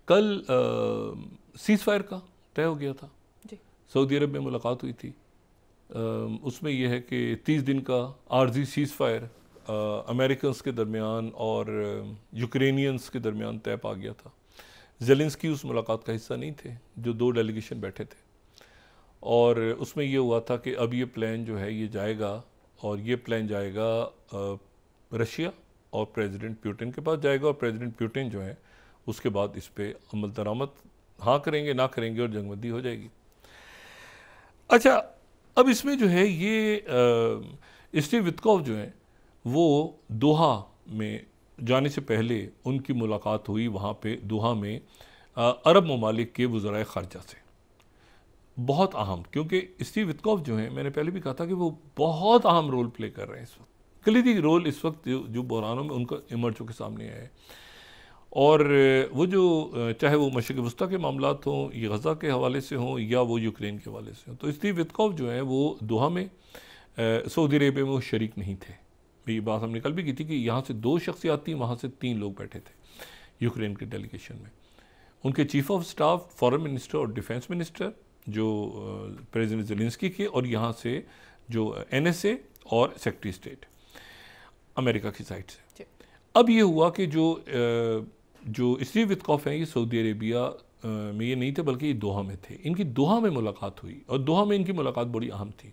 कल seize fire का तय हो गया था जी। सऊदी अरब में मुलाकात हुई थी। उसमें यह है कि 30 दिन का आर्जी सीज़ फायर अमेरिकन्स के दरमियान और यूक्रेनियंस के दरमियान तय पा गया था। ज़ेलेंस्की उस मुलाकात का हिस्सा नहीं थे, जो 2 डेलीगेशन बैठे थे, और उसमें यह हुआ था कि अब ये प्लान जो है ये जाएगा, और ये प्लान जाएगा रशिया और प्रेसिडेंट पुतिन के पास जाएगा, और प्रेसिडेंट पुतिन जो है उसके बाद इस पर अमल दरामद हाँ करेंगे ना करेंगे और जंगबंदी हो जाएगी। अच्छा, अब इसमें जो है ये स्टीव वित्कॉफ जो है वो दोहा में जाने से पहले उनकी मुलाकात हुई वहाँ पे दोहा में अरब ममालिक के वज़राए ख़ारजा से। बहुत अहम, क्योंकि स्टीव वित्कॉफ जो है, मैंने पहले भी कहा था कि वो बहुत अहम रोल प्ले कर रहे हैं इस वक्त, कलीदी रोल इस वक्त जो बहरानों में उनका इमर्ज होकर सामने आया है। और वो जो चाहे वो मशरिक़ वस्ता के मामलात हों, या गज़ा के हवाले से हों, या वो यूक्रेन के हवाले से हों, तो स्टीव वित्कॉफ जो है वो दोहा में सऊदी अरेबिया में वो शरीक नहीं थे। ये बात हमने कल भी की थी कि यहाँ से 2 शख्सियात थी, वहाँ से 3 लोग बैठे थे यूक्रेन के डेलीगेशन में। उनके chief of staff, foreign minister और डिफेंस मिनिस्टर जो प्रेसिडेंट ज़ेलेंस्की के, और यहाँ से जो NSA और सेक्रेटरी स्टेट अमेरिका की साइड से। अब ये हुआ कि जो स्टीव वित्कॉफ हैं ये सऊदी अरेबिया में ये नहीं थे, बल्कि ये दोहा में थे। इनकी दोहा में मुलाकात हुई, और दोहा में इनकी मुलाकात बड़ी अहम थी।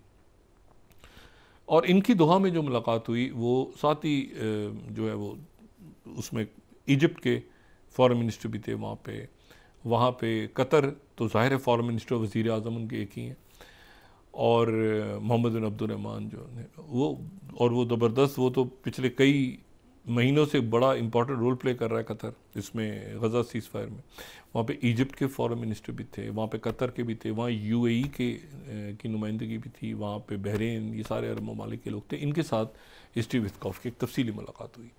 और इनकी दोहा में जो मुलाकात हुई वो साथ ही जो है वो उसमें इजिप्ट के फॉरेन मिनिस्टर भी थे वहाँ पे कतर, तो ज़ाहिर है फॉरेन मिनिस्टर वज़ीर आज़म उनके एक ही हैं, और मोहम्मद बिन अब्दुर्रहमान जो है वो ज़बरदस्त, वो तो पिछले कई महीनों से बड़ा इंपॉर्टेंट रोल प्ले कर रहा है कतर इसमें, गज़ा सीज़ फायर में। वहाँ पे इजिप्ट के फॉरेन मिनिस्टर भी थे, वहाँ पे कतर के भी थे, वहाँ UAE की नुमाइंदगी भी थी, वहाँ पे बहरीन, ये सारे अरब ममालिक के लोग थे। इनके साथ स्टीव वित्कॉफ की एक तफसीली मुलाकात हुई,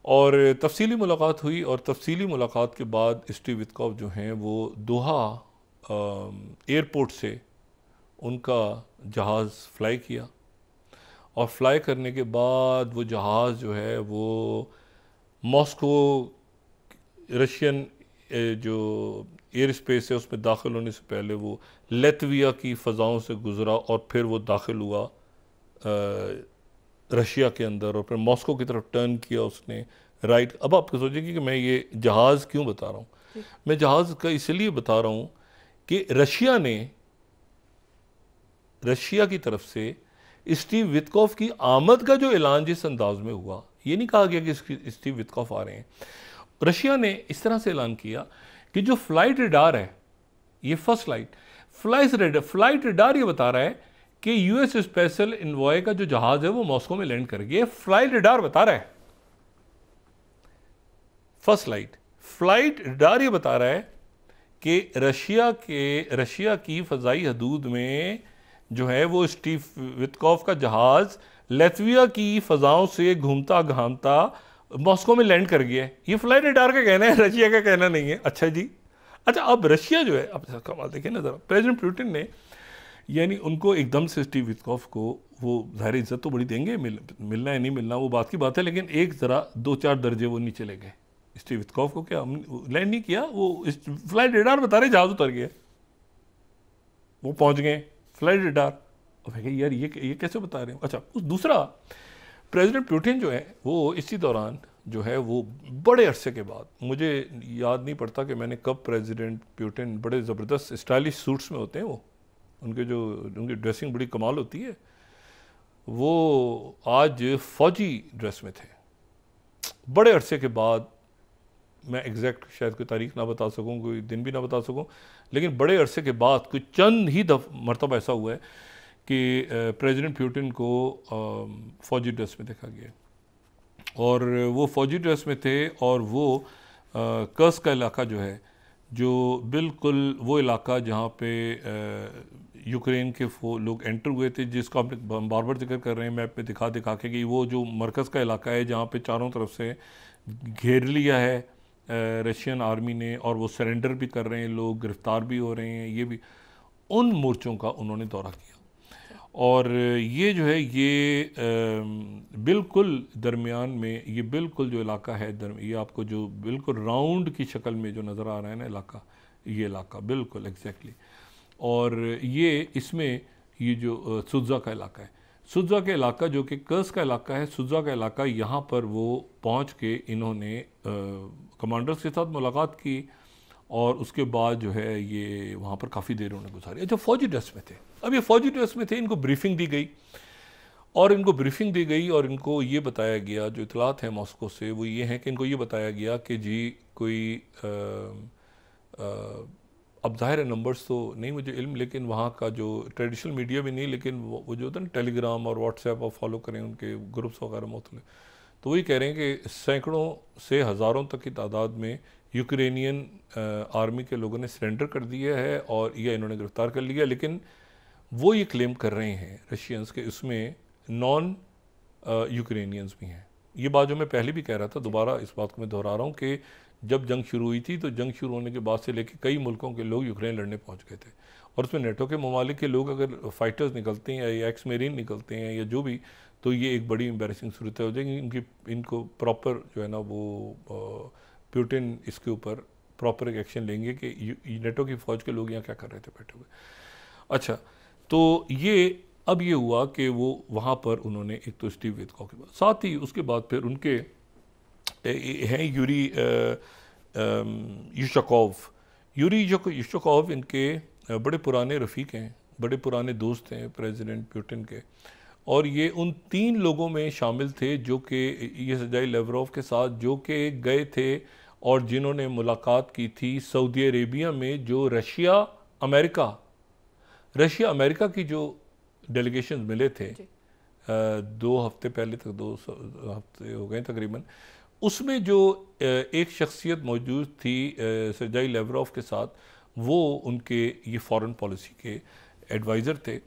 और तफसीली मुलाकात हुई, और तफसीली मुलाकात के बाद स्टीव वित्कॉफ जो हैं वो दोहा एयरपोर्ट से उनका जहाज़ फ़्लाई किया, और फ्लाई करने के बाद वो जहाज़ जो है वो मॉस्को रशियन जो एयर स्पेस है उसमें दाखिल होने से पहले वो लैत्विया की फ़ज़ाओं से गुज़रा, और फिर वो दाखिल हुआ रशिया के अंदर, और फिर मॉस्को की तरफ टर्न किया उसने राइट। अब आप सोचिए कि मैं ये जहाज़ क्यों बता रहा हूँ। मैं जहाज़ का इसलिए बता रहा हूँ कि रशिया की तरफ से स्टीव वित्कॉफ की आमद का जो ऐलान जिस अंदाज में हुआ, ये नहीं कहा गया कि स्टीव वित्कॉफ आ रहे हैं। रशिया ने इस तरह से ऐलान किया कि जो फ्लाइट रडार है, ये फर्स्ट फ्लाइट रडार ये बता रहा है कि US स्पेशल इन्वॉय का जो जहाज है वो मॉस्को में लैंड कर गया। फ्लाइट रडार बता रहा है, फ्लाइट रडार ये बता रहा है कि रशिया की फ़ज़ाई हदूद में जो है वो स्टीव वित्कॉफ का जहाज लैत्विया की फ़ज़ाओं से घूमता घामता मॉस्को में लैंड कर गया है। ये फ्लाइट रडार का कहना है, रशिया का कहना नहीं है। अच्छा जी, अच्छा, अब रशिया जो है, अब कमाल देखिए ना ज़रा, प्रेसिडेंट पुतिन ने यानी उनको एकदम से स्टीव वित्कॉफ को वो ज़ाहिर इज़्ज़त तो बड़ी देंगे, मिलना है नहीं मिलना वो बात की बात है, लेकिन एक ज़रा 2-4 दर्जे वो नीचे ले गए। स्टीव वित्कॉफ को क्या लैंड नहीं किया, वो फ्लाइट रडार बता रहे जहाज उतर गया, वो पहुँच गए फ्लाइट रडार। अब यार ये कैसे बता रहे हैं। अच्छा, उस दूसरा प्रेसिडेंट पुतिन जो है वो इसी दौरान जो है वो बड़े अरसे के बाद, मुझे याद नहीं पड़ता कि मैंने कब प्रेसिडेंट पुतिन, बड़े ज़बरदस्त स्टाइलिश सूट्स में होते हैं वो, उनकी ड्रेसिंग बड़ी कमाल होती है। वो आज फौजी ड्रेस में थे बड़े अरसे के बाद। मैं एग्जैक्ट शायद कोई तारीख ना बता सकूं, कोई दिन भी ना बता सकूं, लेकिन बड़े अरसे के बाद कोई चंद ही मरतबा ऐसा हुआ है कि प्रेसिडेंट पुतिन को फ़ौजी ड्रेस में देखा गया, और वो फ़ौजी ड्रेस में थे, और वो कर्स का इलाका जो है, जो बिल्कुल वो इलाका जहाँ पे यूक्रेन के लोग एंटर हुए थे, जिसको आप बार बार जिक्र कर रहे हैं मैप पे दिखा के कि वो जो मरकज़ का इलाका है जहाँ पे चारों तरफ से घेर लिया है रशियन आर्मी ने, और वो सरेंडर भी कर रहे हैं, लोग गिरफ्तार भी हो रहे हैं, ये भी, उन मोर्चों का उन्होंने दौरा किया। और ये जो है ये बिल्कुल दरमियान में, ये बिल्कुल जो इलाका है ये आपको जो बिल्कुल राउंड की शक्ल में जो नज़र आ रहा है ना इलाका, ये इलाका बिल्कुल एग्जैक्टली। और ये इसमें ये जो सुजा का इलाका है, सुजा का इलाका जो कि कर्स का इलाका है, सुजा का इलाका, यहाँ पर वो पहुँच के इन्होंने कमांडर्स के साथ मुलाकात की और उसके बाद जो है ये वहाँ पर काफ़ी देर उन्होंने गुजारी। जो फ़ौजी ड्रेस में थे, अब ये फ़ौजी ड्रेस में थे, इनको ब्रीफिंग दी गई और इनको ये बताया गया, जो इतलात है मॉस्को से वो ये हैं कि इनको ये बताया गया कि जी कोई अब ज़ाहिर है नंबर्स तो नहीं मुझे इल्म, लेकिन वहाँ का जो ट्रेडिशनल मीडिया भी नहीं, लेकिन वो जो होता है ना टेलीग्राम और व्हाट्सएप और फॉलो करें उनके ग्रुप्स वगैरह मुख्तलिफ, तो वही कह रहे हैं कि सैकड़ों से हज़ारों तक की तादाद में यूक्रेनियन आर्मी के लोगों ने सरेंडर कर दिया है और यह इन्होंने गिरफ़्तार कर लिया। लेकिन वो ये क्लेम कर रहे हैं रशियंस के इसमें नॉन यूक्रेनियंस भी हैं। ये बात जो मैं पहले भी कह रहा था, दोबारा इस बात को मैं दोहरा रहा हूँ कि जब जंग शुरू हुई थी तो जंग शुरू होने के बाद से लेकर कई मुल्कों के लोग यूक्रेन लड़ने पहुँच गए थे, और उसमें नेटो के ममालिक के लोग अगर फाइटर्स निकलते हैं या एक्स मेरीन निकलते हैं या जो भी, तो ये एक बड़ी एम्बेरसिंग सूरत हो जाएगी। इनको प्रॉपर जो है ना वो पुतिन इसके ऊपर प्रॉपर एक एक्शन लेंगे कि नेटो की फ़ौज के लोग यहाँ क्या कर रहे थे बैठे हुए। अच्छा, तो ये अब ये हुआ कि वो वहाँ पर उन्होंने एक तो स्टीव वितकॉफ के बाद, साथ ही उसके बाद फिर उनके हैं यूरी युशकोव इनके बड़े पुराने रफ़ीक हैं, बड़े पुराने दोस्त हैं प्रेसिडेंट पुतिन के, और ये उन 3 लोगों में शामिल थे जो कि ये सर्जाई लेवरोव के साथ जो कि गए थे और जिन्होंने मुलाकात की थी सऊदी अरेबिया में, जो रशिया अमेरिका की जो डेलीगेशन मिले थे 2 हफ्ते पहले तक, 2 हफ्ते हो गए तकरीबन, उसमें जो एक शख्सियत मौजूद थी सर्जाई लेवरोव के साथ, वो उनके ये फॉरेन पॉलिसी के एडवाइज़र थे,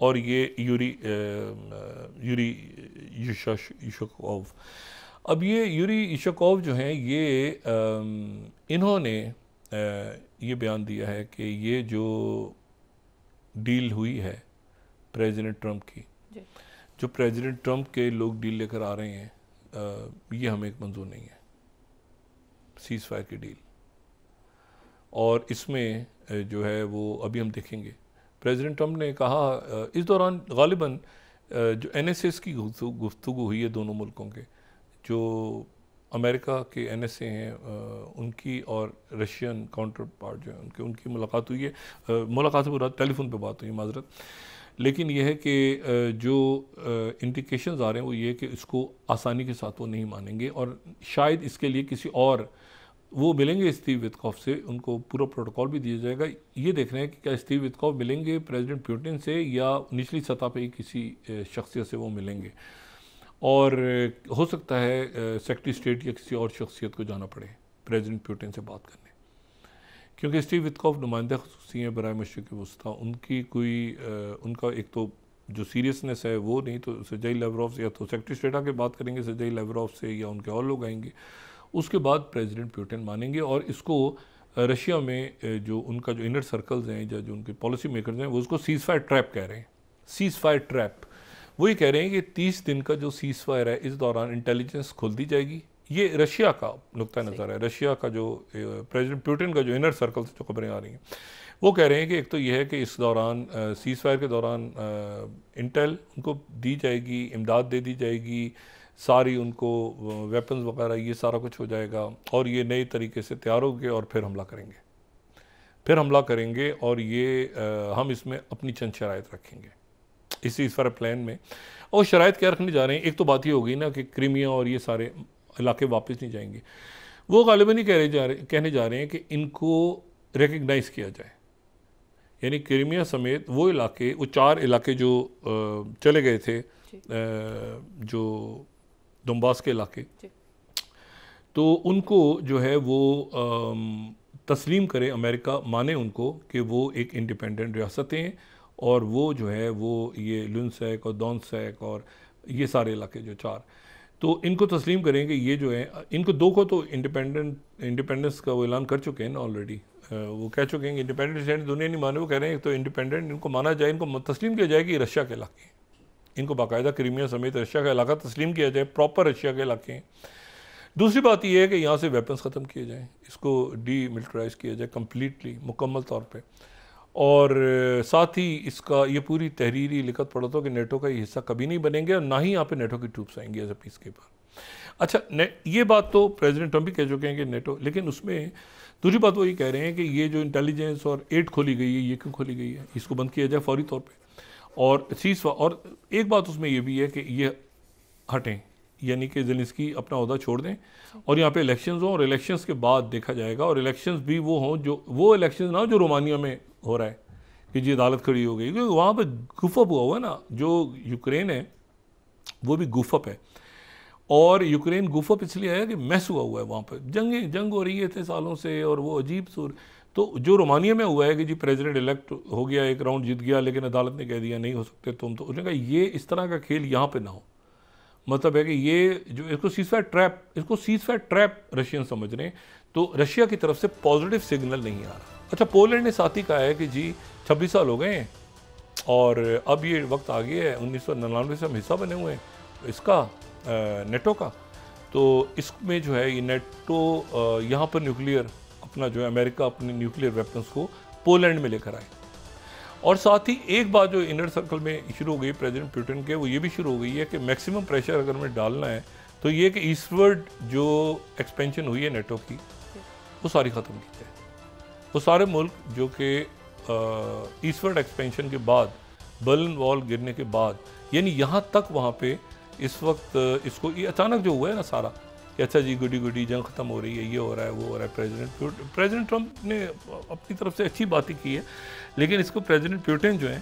और ये यूरी युशकोव। अब ये यूरी युशकोव जो हैं ये इन्होंने ये बयान दिया है कि ये जो डील हुई है प्रेसिडेंट ट्रंप की, जो प्रेसिडेंट ट्रंप के लोग डील लेकर आ रहे हैं, ये हमें एक मंजूर नहीं है, सीज़ फायर की डील। और इसमें जो है वो अभी हम देखेंगे। प्रेसिडेंट ट्रंप ने कहा इस दौरान गालिबन जो NSAs की गुफ्तगू हुई है दोनों मुल्कों के, जो अमेरिका के NSA हैं उनकी और रशियन काउंटर पार्ट जो है उनकी मुलाकात हुई है। मुलाकात से पूरा टेलीफोन पे बात हुई, माजरत, लेकिन यह है कि जो इंडिकेशंस आ रहे हैं वो ये है कि इसको आसानी के साथ वो नहीं मानेंगे, और शायद इसके लिए किसी और वो मिलेंगे स्टीव वितकॉफ से, उनको पूरा प्रोटोकॉल भी दिया जाएगा। ये देख रहे हैं कि क्या स्टीव वितकॉफ मिलेंगे प्रेसिडेंट पुतिन से या निचली सतह पे ही किसी शख्सियत से वो मिलेंगे, और हो सकता है सेक्रेटरी स्टेट या किसी और शख्सियत को जाना पड़े प्रेसिडेंट पुतिन से बात करने, क्योंकि स्टीव वितकॉफ नुमाइंदा ख़ुसूसी हैं बराए मशरिक़ वस्ता, उनकी कोई उनका एक तो जो सीरियसनेस है वो नहीं, तो सर्जाई लेवरोव से या तो सेक्रेटरी स्टेट आके बात करेंगे सर्जाई लेवरोव से, या उनके और लोग आएंगे, उसके बाद प्रेसिडेंट पुतिन मानेंगे। और इसको रशिया में जो उनका जो इनर सर्कल्स हैं या जो उनके पॉलिसी मेकर्स हैं वो उसको सीज़ फायर ट्रैप कह रहे हैं, सीज़ फायर ट्रैप। वही कह रहे हैं कि 30 दिन का जो सीज़ फायर है, इस दौरान इंटेलिजेंस खोल दी जाएगी। ये रशिया का नुक्ता नज़र है, रशिया का जो प्रेसिडेंट पुतिन का जो इनर सर्कल से जो खबरें आ रही हैं वो कह रहे हैं कि एक तो ये है कि इस दौरान सीज़ फायर के दौरान इंटेल उनको दी जाएगी, इमदाद दे दी जाएगी, सारी उनको वेपन्स वगैरह ये सारा कुछ हो जाएगा, और ये नए तरीके से तैयार होंगे और फिर हमला करेंगे, और ये हम इसमें अपनी चंद शराइत रखेंगे इस सीज़ फायर प्लान में। और शराइत क्या रखने जा रहे हैं, एक तो बात ये हो गई ना कि क्रीमिया और ये सारे इलाके वापस नहीं जाएंगे, वो गालिबन ही कहने जा रहे हैं कि इनको रिकग्नाइज़ किया जाए, यानी क्रीमिया समेत वो इलाके, वो 4 इलाके जो चले गए थे, जो दोनबास के इलाके, तो उनको जो है वो तस्लीम करे, अमेरिका माने उनको कि वो एक इंडिपेंडेंट रियासतें हैं, और वो जो है वो ये लुनसैक और डोनेत्स्क और ये सारे इलाके जो 4, तो इनको तस्लीम करेंगे। ये जो है इनको 2 को तो इंडिपेंडेंस का वो ऐलान कर चुके हैं ना ऑलरेडी वो कह चुके हैं कि इंडिपेंडेंट स्टेट दुनिया नहीं माने, वो कह रहे हैं तो इंडिपेंडेंट इनको माना जाए, इनको तस्लीम किया जाए कि रशिया के इलाके हैं, इनको बाकायदा क्रीमिया समेत रशिया का इलाका तस्लीम किया जाए, प्रॉपर रशिया के इलाके हैं। दूसरी बात यह है कि यहाँ से वेपन्स ख़त्म किए जाएँ, इसको डीमिलिटराइज किया जाए कम्प्लीटली, मुकम्मल तौर पर। और साथ ही इसका ये पूरी तहरीरी लिखत पढ़ा था कि नेटो का ये हिस्सा कभी नहीं बनेंगे और ना ही यहाँ पे नेटो की ट्रूप्स आएंगी एज अ पीस कीपर। अच्छा, ये बात तो प्रेसिडेंट ट्रंप भी कह चुके हैं कि नेटो, लेकिन उसमें दूसरी बात वो ये कह रहे हैं कि ये जो इंटेलिजेंस और एड खोली गई है, ये क्यों खोली गई है, इसको बंद किया जाए फौरी तौर पे। और और एक बात उसमें ये भी है कि ये हटें, यानी कि ज़ेलेंस्की अपना ओहदा छोड़ दें और यहाँ पे इलेक्शंस हों, और इलेक्शंस के बाद देखा जाएगा, और इलेक्शंस भी वो हों जो वो इलेक्शंस ना जो रोमानिया में हो रहा है कि जी अदालत खड़ी हो गई, क्योंकि वहाँ पे गुफअप हुआ है ना, जो यूक्रेन है वो भी गुफअप है। और यूक्रेन गुफअप इसलिए है कि मैस हुआ है, वहाँ पर जंग हो रही है इतने सालों से, और वो अजीब सूर। तो जो रोमानिया में हुआ है कि जी प्रेसिडेंट इलेक्ट हो गया, एक राउंड जीत गया, लेकिन अदालत ने कह दिया नहीं हो सकते तुम, तो उसने कहा ये इस तरह का खेल यहाँ पे ना हो। मतलब है कि ये जो इसको सीज़फायर ट्रैप रशियन समझ रहे हैं, तो रशिया की तरफ से पॉजिटिव सिग्नल नहीं आ रहा। अच्छा, पोलैंड ने साथ ही कहा है कि जी 26 साल हो गए हैं और अब ये वक्त आ गया है, 1999 से हम हिस्सा बने हुए हैं इसका, नेटो का, तो इसमें जो है ये नेटो यहाँ पर न्यूक्लियर अपना जो है, अमेरिका अपने न्यूक्लियर वेपन्स को पोलैंड में लेकर आए। और साथ ही एक बात जो इनर सर्कल में शुरू हो गई प्रेसिडेंट पुतिन के, वो ये भी शुरू हो गई है कि मैक्सिमम प्रेशर अगर हमें डालना है तो ये कि ईस्टवर्ड जो एक्सपेंशन हुई है नेटो की, वो सारी ख़त्म की जाए। वो सारे मुल्क जो कि ईस्टवर्ड एक्सपेंशन के बाद, बर्लिन वॉल गिरने के बाद, यानी यहाँ तक वहाँ पे इस वक्त इसको ये अचानक जो हुआ है ना सारा, कि अच्छा जी गुडी जंग ख़त्म हो रही है, ये हो रहा है, वो हो रहा है। प्रेसिडेंट ट्रंप ने अपनी तरफ से अच्छी बातें की है, लेकिन इसको प्रेसिडेंट पुतिन जो है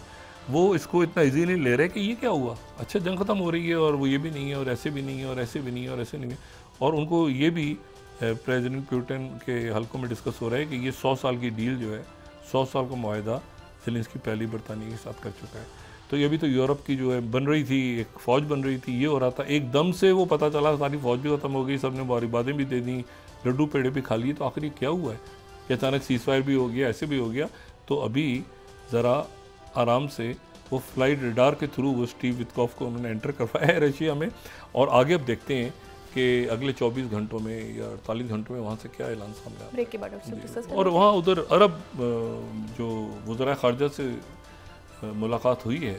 वो इसको इतना इजी नहीं ले रहे कि ये क्या हुआ, अच्छा जंग ख़त्म हो रही है और वो ये भी नहीं है और ऐसे भी नहीं है और ऐसे भी नहीं है और ऐसे नहीं है। और उनको ये भी प्रेसिडेंट पुतिन के हलकों में डिस्कस हो रहा है कि ये 100 साल की डील जो है, 100 साल का मुआहदा ज़ेलेंस्की पहली बरतानिया के साथ कर चुका है। तो ये भी तो यूरोप की जो है बन रही थी, एक फ़ौज बन रही थी, ये हो रहा था, एकदम से वो पता चला सारी फ़ौज भी ख़त्म हो गई, सब ने बारी बातें भी दे दी, लड्डू पेड़े भी खा लिए, तो आखिर क्या हुआ है कि अचानक सीज़फायर भी हो गया, ऐसे भी हो गया। तो अभी ज़रा आराम से वो फ्लाइट रडार के थ्रू वो स्टीव वित्कॉफ को उन्होंने एंटर करवाया है रशिया में, और आगे अब देखते हैं कि अगले 24 घंटों में या 48 घंटों में वहाँ से क्या ऐलान सामने आता है। ब्रेक के बाद आपसे और वहाँ उधर अरब जो वज़राए ख़ारजा से मुलाकात हुई है,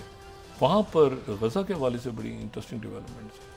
वहाँ पर गज़ा के हवाले से बड़ी इंटरेस्टिंग डेवलपमेंट्स है।